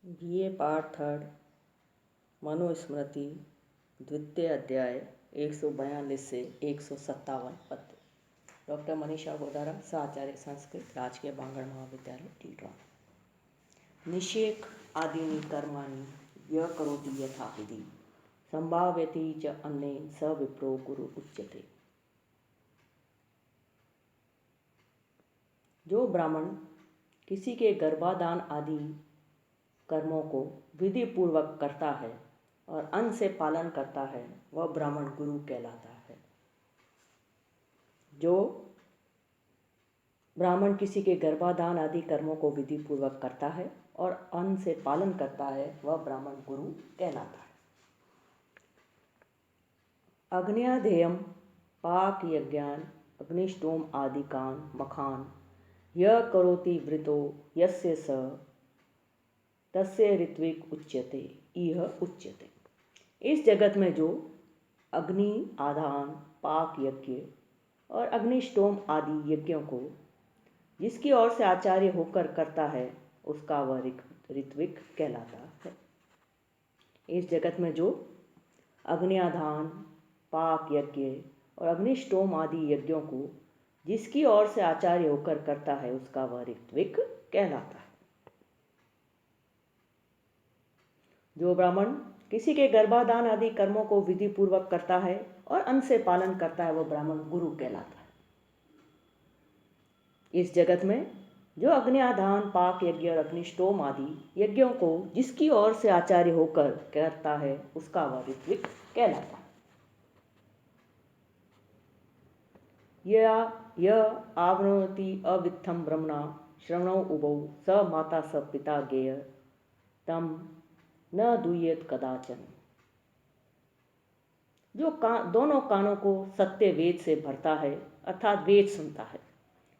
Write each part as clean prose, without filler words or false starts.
BA part third Manusmriti द्वितीय अध्याय 142 से 157 पद। डॉक्टर मनीषा गोदारा, साचार्य संस्कृत, राजकीय बांगड़ महाविद्यालय, टीटवा। निषेक आदीनि कर्माणि य करोति यथा विधि संभाव्यति च अन्येन स विप्रो गुरु उच्यते। जो ब्राह्मण किसी के गर्भाधान आदि कर्मों को विधि पूर्वक करता है और अन्न से पालन करता है वह ब्राह्मण गुरु कहलाता है। जो ब्राह्मण किसी के गर्भाधान आदि कर्मों को विधि पूर्वक करता है और अन्न से पालन करता है वह ब्राह्मण गुरु कहलाता है। अग्न्याध्ययम पाक यज्ञान अग्निष्टोम आदि कान मखान यह करोति वृतो यस्य स तस्य ऋत्विक उच्यते इह उच्यते। इस जगत में जो अग्नि आधान पाक यज्ञ और अग्निष्टोम आदि यज्ञों को जिसकी ओर से आचार्य होकर करता है उसका वह ऋत्विक कहलाता है। इस जगत में जो अग्न्याधान पाक यज्ञ और अग्निष्टोम आदि यज्ञों को जिसकी ओर से आचार्य होकर करता है उसका वह ऋत्विक कहलाता है। जो ब्राह्मण किसी के गर्भाधान आदि कर्मों को विधि पूर्वक करता है और अन्न से पालन करता है वह ब्राह्मण गुरु कहलाता है। इस जगत में जो अग्न्याधान पाक यज्ञ और अग्निष्टोम आदि यज्ञों को जिसकी ओर से आचार्य होकर करता है उसका वह ऋत्विक कहलाता है। यह आवृणोति अवित्थम ब्रह्मणा श्रवणौ उभौ स माता स पिता गेय तम न दूयेत कदाचन। जो दोनों कानों को सत्य वेद से भरता है अर्थात वेद सुनता है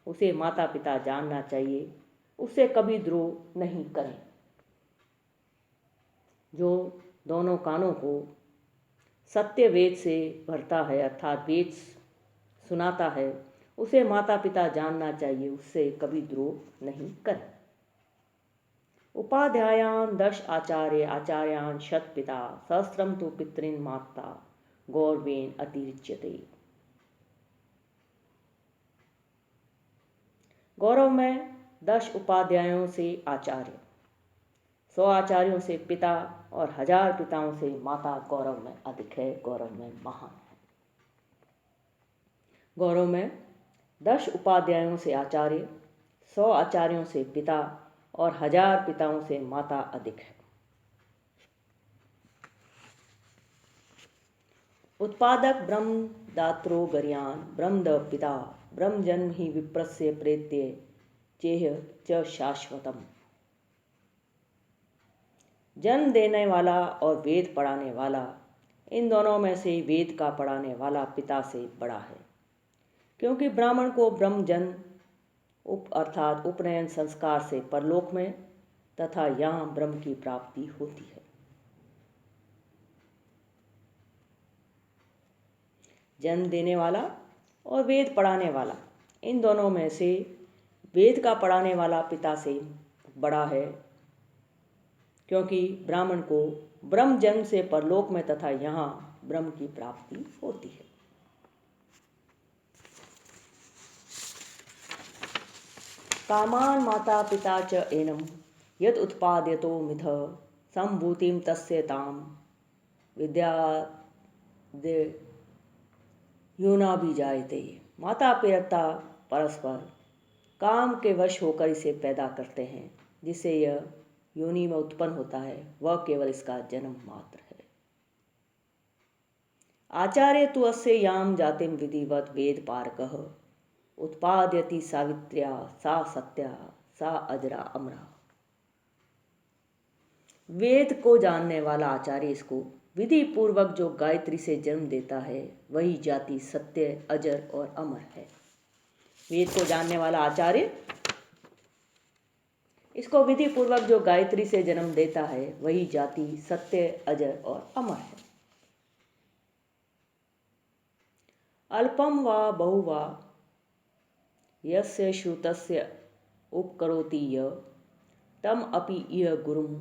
उसे माता पिता जानना चाहिए, उससे कभी द्रोह नहीं करें। जो दोनों कानों को सत्य वेद से भरता है अर्थात वेद सुनाता है उसे माता पिता जानना चाहिए, उससे कभी द्रोह नहीं करें। उपाध्यायान 10 आचार्य आचार्यान शत पिता सहस्रम तो पितृन माता गौरवेन अतिरिच्यते। गौरव में 10 उपाध्यायों से आचार्य, 100 आचार्यों से पिता और 1000 पिताओं से माता गौरव में अधिक है, गौरव में महान है। गौरव में 10 उपाध्यायों से आचार्य, 100 आचार्यों से पिता और 1000 पिताओं से माता अधिक है। उत्पादक ब्रह्म दात्रो गर्यान ब्रह्मद पिता ब्रह्म जन्म ही विप्रस्य प्रेत्य चेह च शाश्वतम। जन्म देने वाला और वेद पढ़ाने वाला, इन दोनों में से वेद का पढ़ाने वाला पिता से बड़ा है, क्योंकि ब्राह्मण को ब्रह्म जन्म अर्थात उपनयन संस्कार से परलोक में तथा यहाँ ब्रह्म की प्राप्ति होती है। जन्म देने वाला और वेद पढ़ाने वाला, इन दोनों में से वेद का पढ़ाने वाला पिता से बड़ा है, क्योंकि ब्राह्मण को ब्रह्म जन्म से परलोक में तथा यहाँ ब्रह्म की प्राप्ति होती है। कामान माता पिता च एनम यद उत्पाद्यतो मिथ संभूतिम तस्य ताम विद्यादे योनाभिजायते। माता पिता परस्पर काम के वश होकर इसे पैदा करते हैं, जिससे यह योनि में उत्पन्न होता है, वह केवल इसका जन्म मात्र है। आचार्य तु अस्य याम जातिम विधिवत वेद पारकः उत्पाद्यति सावित्र्या सा सत्या सा अजरा अमरा। वेद को जानने वाला आचार्य इसको विधि पूर्वक जो गायत्री से जन्म देता है वही जाति सत्य अजर और अमर है। वेद को जानने वाला आचार्य इसको विधि पूर्वक जो गायत्री से जन्म देता है वही जाति सत्य अजर और अमर है। अल्पम वा बहु वा यस्य श्रुतस्य उपकरोति य तम अपि इह गुरुम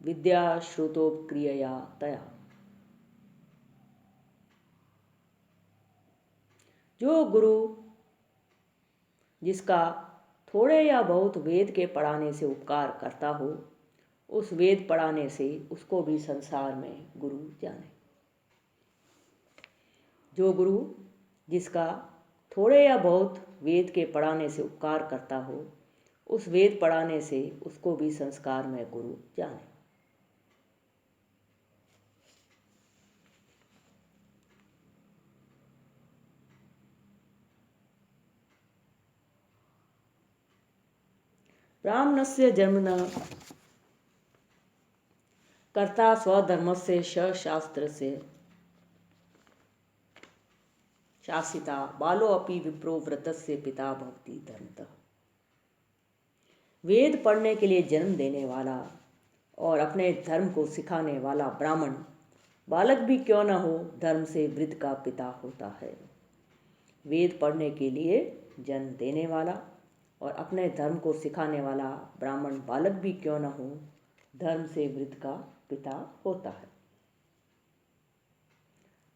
विद्या श्रुतोक्रियया तया। जो गुरु जिसका थोड़े या बहुत वेद के पढ़ाने से उपकार करता हो, उस वेद पढ़ाने से उसको भी संसार में गुरु जाने। जो गुरु जिसका थोड़े या बहुत वेद के पढ़ाने से उपकार करता हो, उस वेद पढ़ाने से उसको भी संस्कार में गुरु जाने। ब्राह्मणस्य जन्मना कर्ता स्वधर्मस्य शास्त्रस्य शासिता बालो अपि विप्रो व्रतस्य पिता भवति धर्मतः। वेद पढ़ने के लिए जन्म देने वाला और अपने धर्म को सिखाने वाला ब्राह्मण बालक भी क्यों न हो, धर्म से वृद्ध का पिता होता है। वेद पढ़ने के लिए जन्म देने वाला और अपने धर्म को सिखाने वाला ब्राह्मण बालक भी क्यों न हो, धर्म से वृद्ध का पिता होता है।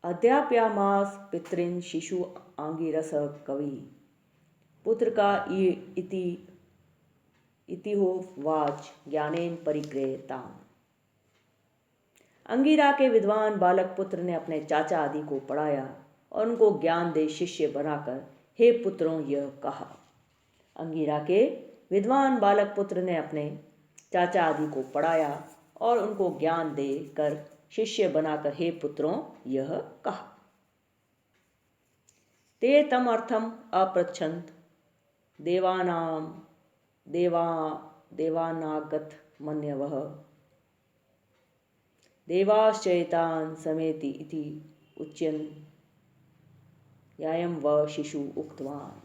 अध्यापयामास पितॄन् शिशु आंगिरस कवि पुत्र का इति हो वाच ज्ञानेन परिग्रहताम्। अंगिरा के विद्वान बालक पुत्र ने अपने चाचा आदि को पढ़ाया और उनको ज्ञान दे शिष्य बनाकर हे पुत्रों यह कहा। अंगिरा के विद्वान बालक पुत्र ने अपने चाचा आदि को पढ़ाया और उनको ज्ञान देकर शिष्य बनाकर हे पुत्रों यह कहा। ते तम अर्थम अपृच्छन्त देवानागत मन्यवः देवाश्चैतान् समेति इति उच्यन् यायं व शिशु उक्तवान्।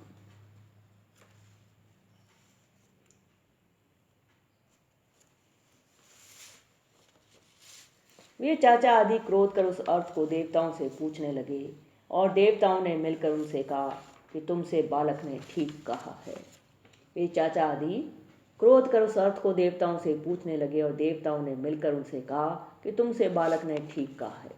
वे चाचा आदि क्रोध कर उस अर्थ को देवताओं से पूछने लगे और देवताओं ने मिलकर उनसे कहा कि तुमसे बालक ने ठीक कहा है। वे चाचा आदि क्रोध कर उस अर्थ को देवताओं से पूछने लगे और देवताओं ने मिलकर उनसे कहा कि तुमसे बालक ने ठीक कहा है।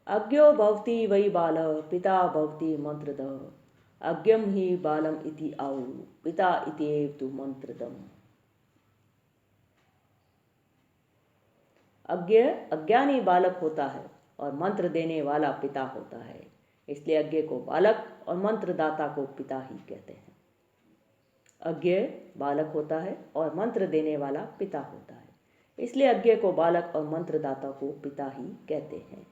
अज्ञो भवति वै बाल पिता भवति मंत्रदः अज्ञम ही बालम इति आउ पिता इत्येव तु मंत्रदम्। अज्ञानी बालक होता है और मंत्र देने वाला पिता होता है, इसलिए अज्ञ को बालक और मंत्रदाता को पिता ही कहते हैं। अज्ञ बालक होता है और मंत्र देने वाला पिता होता है, इसलिए अज्ञ को बालक और मंत्रदाता को पिता ही कहते हैं।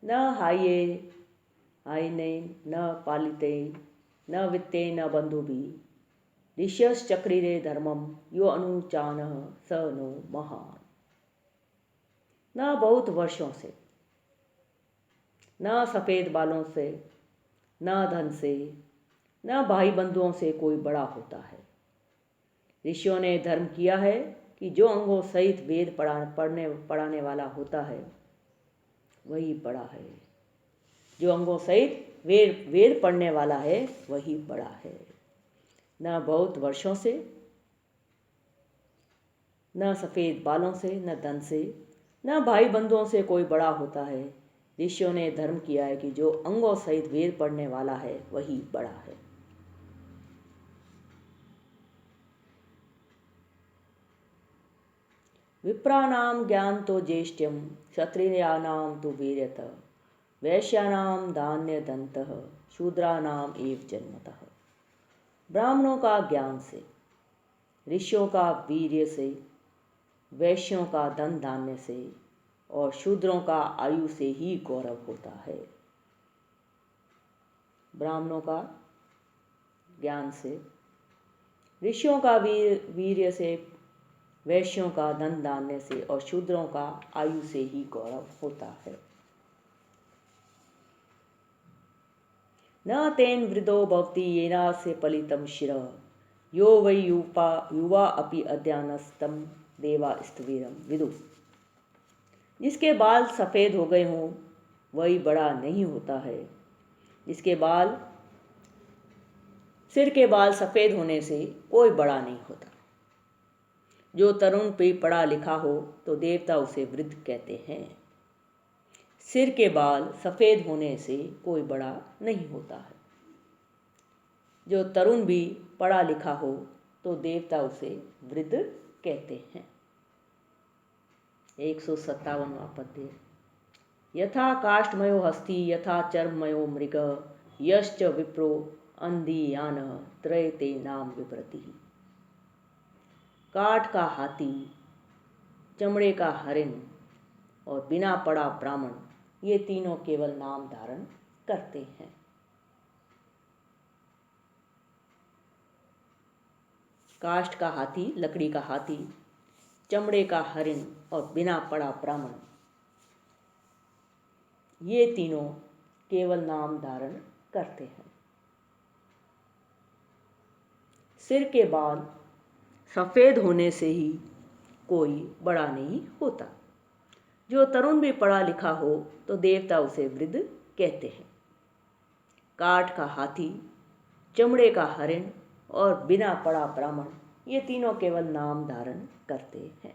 न हाये हायने न पालिते न वित्ते न बंधुभि ऋष्यश्चक्रिरे धर्मम यो अनुचानः स नो महान। न बहुत वर्षों से, न सफ़ेद बालों से, न धन से, न भाई बंधुओं से कोई बड़ा होता है। ऋषियों ने धर्म किया है कि जो अंगों सहित वेद पढ़ाने वाला होता है वही बड़ा है। जो अंगों सहित वेद पढ़ने वाला है वही बड़ा है। न बहुत वर्षों से, न सफ़ेद बालों से, न धन से, न भाई बंधुओं से कोई बड़ा होता है। ऋषियों ने धर्म किया है कि जो अंगों सहित वेद पढ़ने वाला है वही बड़ा है। विप्राणाम ज्ञान तो ज्येष्ठ्यम क्षत्रियाणाम तो वीर्यतः वैश्यानाम धान्य दंतः शूद्रानाम एव जन्मतः। ब्राह्मणों का ज्ञान से, ऋषियों का वीर्य से, वैश्यों का धन धान्य से और शूद्रों का आयु से ही गौरव होता है। ब्राह्मणों का ज्ञान से, ऋषियों का वीर्य से, वैश्यों का धन धान्य से और शूद्रों का आयु से ही गौरव होता है। न तेन वृद्धो भवति येनास्य पलितं शिरः यो वै युवा अपि अज्ञानस्तम देवा स्त्वीरम विदु। जिसके बाल सफ़ेद हो गए हों वही बड़ा नहीं होता है। जिसके बाल सिर के बाल सफ़ेद होने से कोई बड़ा नहीं होता। जो तरुण भी पढ़ा लिखा हो तो देवता उसे वृद्ध कहते हैं। सिर के बाल सफ़ेद होने से कोई बड़ा नहीं होता है। जो तरुण भी पढ़ा लिखा हो तो देवता उसे वृद्ध कहते हैं। 157वां पद्य। यथा काष्ठमयो हस्ति यथा चर्ममयो मृग यश्च विप्रो अंधीयान त्रयते नाम विप्रति। काठ का हाथी, चमड़े का हरिण और बिना पढ़ा ब्राह्मण, ये तीनों केवल नाम धारण करते हैं। काष्ठ का हाथी, लकड़ी का हाथी, चमड़े का हरिण और बिना पढ़ा ब्राह्मण, ये तीनों केवल नाम धारण करते हैं। सिर के बाल सफ़ेद होने से ही कोई बड़ा नहीं होता। जो तरुण भी पढ़ा लिखा हो तो देवता उसे वृद्ध कहते हैं। काठ का हाथी, चमड़े का हरिण और बिना पढ़ा ब्राह्मण, ये तीनों केवल नाम धारण करते हैं।